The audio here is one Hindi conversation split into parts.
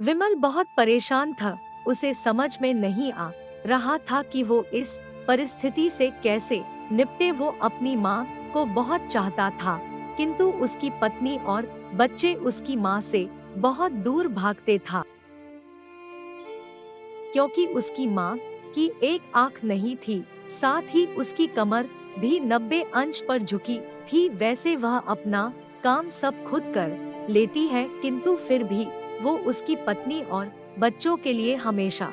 विमल बहुत परेशान था। उसे समझ में नहीं आ रहा था कि वो इस परिस्थिति से कैसे निपटे। वो अपनी माँ को बहुत चाहता था, किंतु उसकी पत्नी और बच्चे उसकी माँ से बहुत दूर भागते था। क्योंकि उसकी माँ की एक आंख नहीं थी, साथ ही उसकी कमर भी 90 अंश पर झुकी थी। वैसे वह अपना काम सब खुद कर लेती है, किंतु फिर भी वो उसकी पत्नी और बच्चों के लिए हमेशा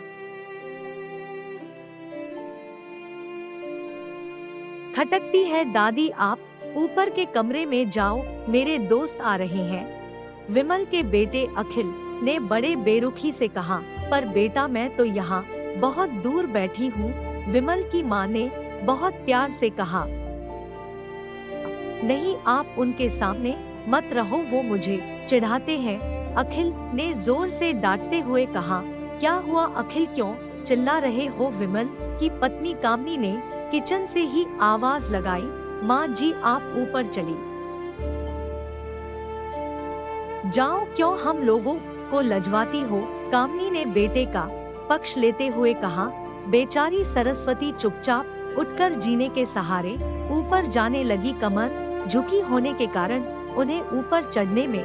खटकती है। दादी, आप ऊपर के कमरे में जाओ, मेरे दोस्त आ रहे हैं। विमल के बेटे अखिल ने बड़े बेरुखी से कहा। पर बेटा, मैं तो यहाँ बहुत दूर बैठी हूँ। विमल की माँ ने बहुत प्यार से कहा। नहीं, आप उनके सामने मत रहो, वो मुझे चिढ़ाते हैं। अखिल ने जोर से डांटते हुए कहा। क्या हुआ अखिल, क्यों चिल्ला रहे हो? विमल की पत्नी कामनी ने किचन से ही आवाज लगाई। माँ जी, आप ऊपर चली जाओ, क्यों हम लोगों को लजवाती हो? कामनी ने बेटे का पक्ष लेते हुए कहा। बेचारी सरस्वती चुपचाप उठकर जीने के सहारे ऊपर जाने लगी। कमर झुकी होने के कारण उन्हें ऊपर चढ़ने में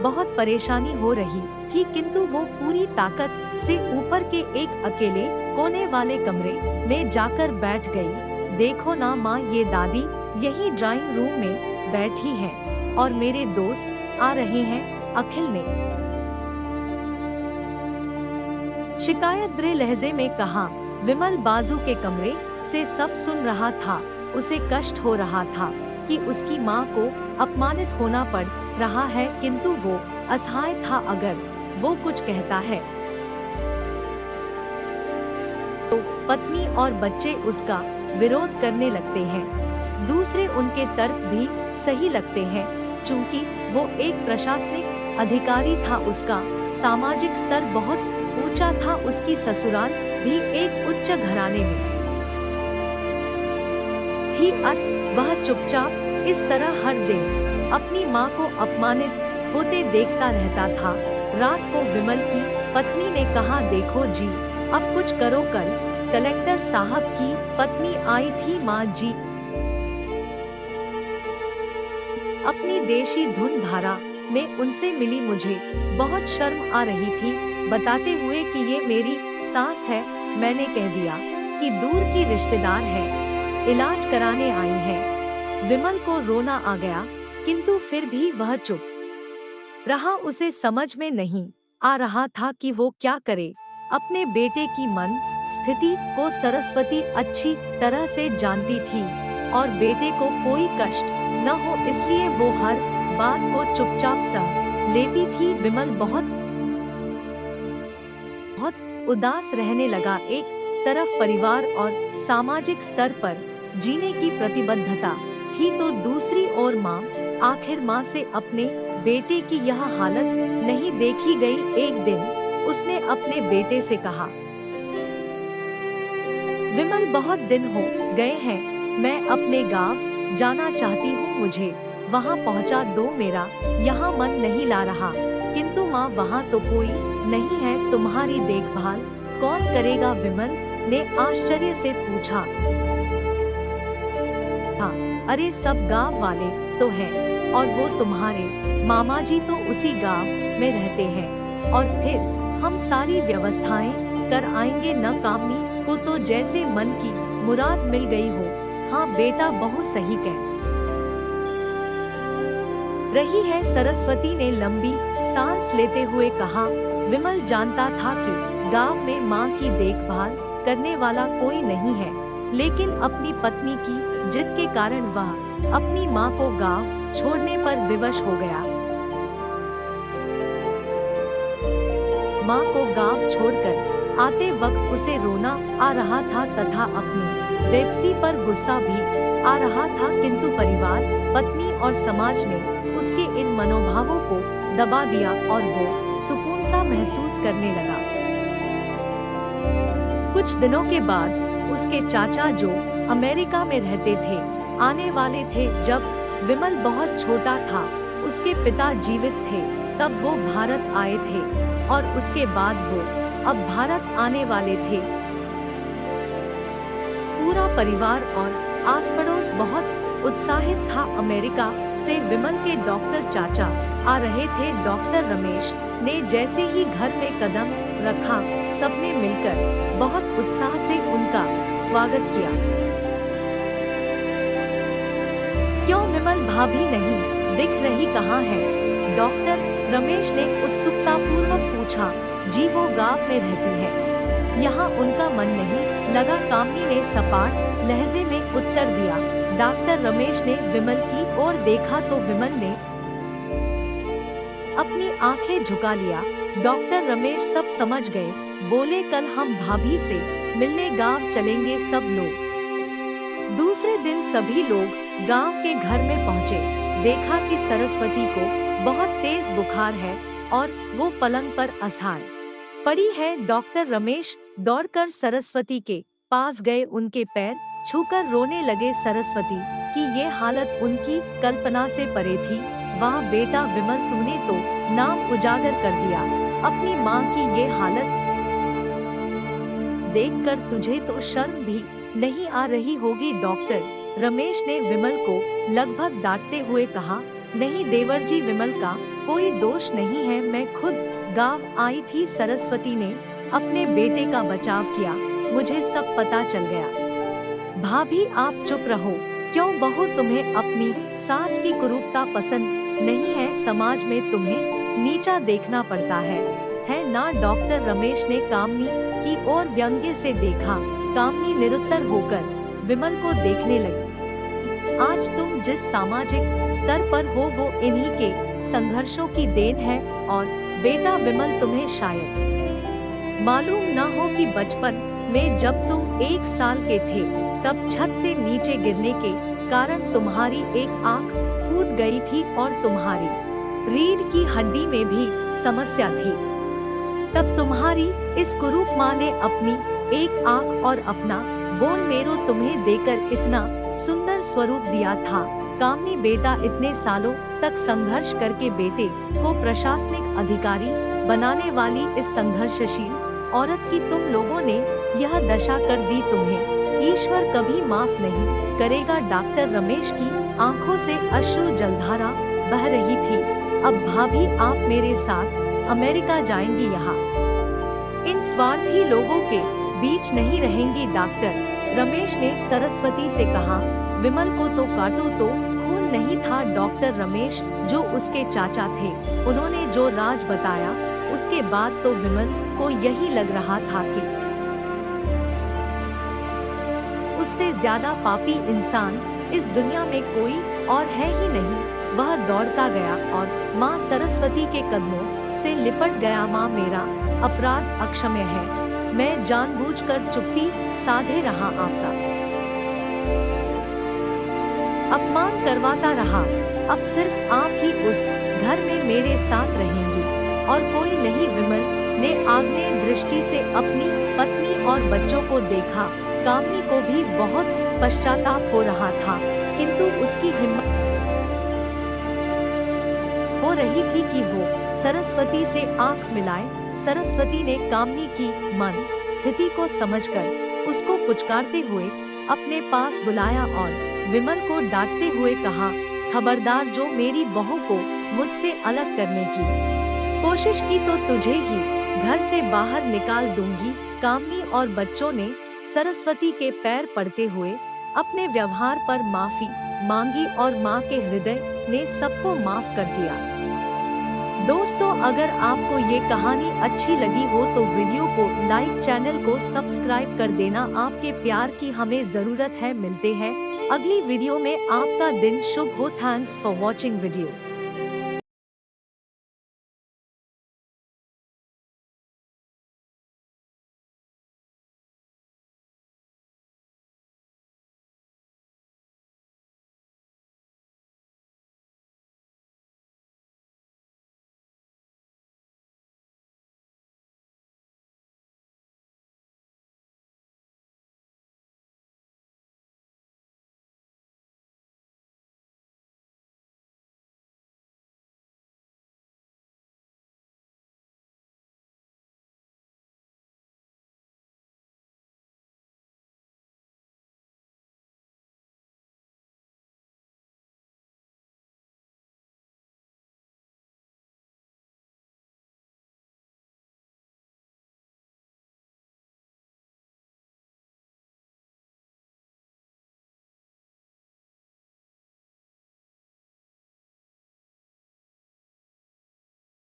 बहुत परेशानी हो रही थी, किंतु वो पूरी ताकत से ऊपर के एक अकेले कोने वाले कमरे में जाकर बैठ गई। देखो ना माँ, ये दादी यही ड्राइंग रूम में बैठी हैं और मेरे दोस्त आ रहे हैं। अखिल ने शिकायत भरे लहजे में कहा। विमल बाजू के कमरे से सब सुन रहा था। उसे कष्ट हो रहा था कि उसकी माँ को अपमानित होना पड़ रहा है, किंतु वो असहाय था। अगर वो कुछ कहता है तो पत्नी और बच्चे उसका विरोध करने लगते हैं। दूसरे उनके तर्क भी सही लगते हैं। चूंकि वो एक प्रशासनिक अधिकारी था, उसका सामाजिक स्तर बहुत ऊंचा था। उसकी ससुराल भी एक उच्च घराने में थी। वह चुपचाप इस तरह हर दिन अपनी माँ को अपमानित होते देखता रहता था। रात को विमल की पत्नी ने कहा, देखो जी, अब कुछ करो। कल कलेक्टर साहब की पत्नी आई थी माँ जी, अपनी देशी धुन धारा में उनसे मिली। मुझे बहुत शर्म आ रही थी बताते हुए कि ये मेरी सास है। मैंने कह दिया कि दूर की रिश्तेदार है, इलाज कराने आई है। विमल को रोना आ गया, किंतु फिर भी वह चुप रहा। उसे समझ में नहीं आ रहा था कि वो क्या करे। अपने बेटे की मन स्थिति को सरस्वती अच्छी तरह से जानती थी और बेटे को कोई कष्ट न हो, इसलिए वो हर बात को चुपचाप सह लेती थी। विमल बहुत उदास रहने लगा। एक तरफ परिवार और सामाजिक स्तर पर जीने की प्रतिबद्धता थी, तो दूसरी ओर माँ। आखिर माँ से अपने बेटे की यह हालत नहीं देखी गई। एक दिन उसने अपने बेटे से कहा, विमल, बहुत दिन हो गए हैं, मैं अपने गांव जाना चाहती हूँ, मुझे वहाँ पहुँचा दो। मेरा यहाँ मन नहीं ला रहा। किंतु माँ, वहाँ तो कोई नहीं है, तुम्हारी देखभाल कौन करेगा? विमल ने आश्चर्य से पूछा। हाँ, अरे सब गांव वाले तो हैं, और वो तुम्हारे मामा जी तो उसी गांव में रहते हैं, और फिर हम सारी व्यवस्थाएं कर आएंगे न। कामनी को तो जैसे मन की मुराद मिल गई हो। हाँ बेटा, बहुत सही कह रही है, सरस्वती ने लंबी सांस लेते हुए कहा। विमल जानता था कि गांव में माँ की देखभाल करने वाला कोई नहीं है, लेकिन अपनी पत्नी की जिद के कारण वह अपनी माँ को गांव छोड़ने पर विवश हो गया। माँ को गांव छोड़कर आते वक्त उसे रोना आ रहा था तथा अपनी बेबसी पर गुस्सा भी आ रहा था, किंतु परिवार, पत्नी और समाज ने उसके इन मनोभावों को दबा दिया और वो सुकून सा महसूस करने लगा। कुछ दिनों के बाद उसके चाचा, जो अमेरिका में रहते थे, आने वाले थे। जब विमल बहुत छोटा था उसके पिता जीवित थे तब वो भारत आए थे और उसके बाद वो अब भारत आने वाले थे। पूरा परिवार और आस पड़ोस बहुत उत्साहित था। अमेरिका से विमल के डॉक्टर चाचा आ रहे थे। डॉक्टर रमेश ने जैसे ही घर में कदम रखा, सबने मिलकर बहुत उत्साह से उनका स्वागत किया। क्यों विमल भाभी नहीं दिख रही, कहाँ है? डॉक्टर रमेश ने उत्सुकता पूर्वक पूछा। जी वो गांव में रहती है, यहाँ उनका मन नहीं लगा, कामनी ने सपाट लहजे में उत्तर दिया। डॉक्टर रमेश ने विमल की ओर देखा तो विमल ने अपनी आंखें झुका लिया। डॉक्टर रमेश सब समझ गए, बोले कल हम भाभी से मिलने गांव चलेंगे सब लोग। दूसरे दिन सभी लोग गांव के घर में पहुंचे। देखा कि सरस्वती को बहुत तेज बुखार है और वो पलंग पर असहाय पड़ी है। डॉक्टर रमेश दौड़कर सरस्वती के पास गए, उनके पैर छूकर रोने लगे। सरस्वती की ये हालत उनकी कल्पना से परे थी। वाह बेटा विमल, तूने तो नाम उजागर कर दिया। अपनी माँ की ये हालत देखकर तुझे तो शर्म भी नहीं आ रही होगी। डॉक्टर रमेश ने विमल को लगभग डांटते हुए कहा, नहीं देवर जी, विमल का कोई दोष नहीं है, मैं खुद गांव आई थी। सरस्वती ने अपने बेटे का बचाव किया, मुझे सब पता चल गया। भाभी आप चुप रहो, क्यों बहू, तुम्हें अपनी सास की कुरूपता पसंद नहीं है? समाज में तुम्हें नीचा देखना पड़ता है ना? डॉक्टर रमेश ने कामनी की ओर व्यंग्य से देखा। कामनी निरुत्तर होकर विमल को देखने लगी। आज तुम जिस सामाजिक स्तर पर हो वो इन्हीं के संघर्षों की देन है। और बेटा विमल, तुम्हें शायद मालूम न हो कि बचपन में जब तुम 1 साल के थे तब छत से नीचे गिरने के कारण तुम्हारी एक आंख फूट गई थी और तुम्हारी रीढ़ की हड्डी में भी समस्या थी। तब तुम्हारी इस कुरूप माँ ने अपनी एक आंख और अपना बोन मेरो तुम्हें देकर इतना सुंदर स्वरूप दिया था। कामनी बेटा, इतने सालों तक संघर्ष करके बेटे को प्रशासनिक अधिकारी बनाने वाली इस संघर्षशील औरत की तुम लोगों ने यह दशा कर दी, तुम्हें ईश्वर कभी माफ नहीं करेगा। डॉक्टर रमेश की आंखों से अश्रु जलधारा बह रही थी। अब भाभी आप मेरे साथ अमेरिका जाएंगी, यहाँ इन स्वार्थी लोगों के बीच नहीं रहेंगी। डॉक्टर रमेश ने सरस्वती से कहा, विमल को तो काटो तो खून नहीं था। डॉक्टर रमेश जो उसके चाचा थे, उन्होंने जो राज बताया उसके बाद तो विमल को यही लग रहा था कि उससे ज्यादा पापी इंसान इस दुनिया में कोई और है ही नहीं। वह दौड़ता गया और माँ सरस्वती के कदमों से लिपट गया। माँ, मेरा अपराध अक्षम्य है, मैं जानबूझकर चुप्पी साधे रहा, आपका अपमान करवाता रहा। अब सिर्फ आप ही उस घर में मेरे साथ रहेंगी और कोई नहीं। विमल ने आग्नेय दृष्टि से अपनी पत्नी और बच्चों को देखा। कामनी को भी बहुत पश्चाताप हो रहा था, किंतु उसकी हिम्मत हो रही थी कि वो सरस्वती से आंख मिलाए। सरस्वती ने कामनी की मन स्थिति को समझकर उसको पुचकारते हुए अपने पास बुलाया और विमल को डांटते हुए कहा, खबरदार, जो मेरी बहू को मुझसे अलग करने की कोशिश की तो तुझे ही घर से बाहर निकाल दूंगी। कामनी और बच्चों ने सरस्वती के पैर पड़ते हुए अपने व्यवहार पर माफी मांगी और माँ के हृदय ने सबको माफ कर दिया। दोस्तों, अगर आपको ये कहानी अच्छी लगी हो तो वीडियो को लाइक, चैनल को सब्सक्राइब कर देना। आपके प्यार की हमें जरूरत है। मिलते हैं अगली वीडियो में। आपका दिन शुभ हो। Thanks for watching video.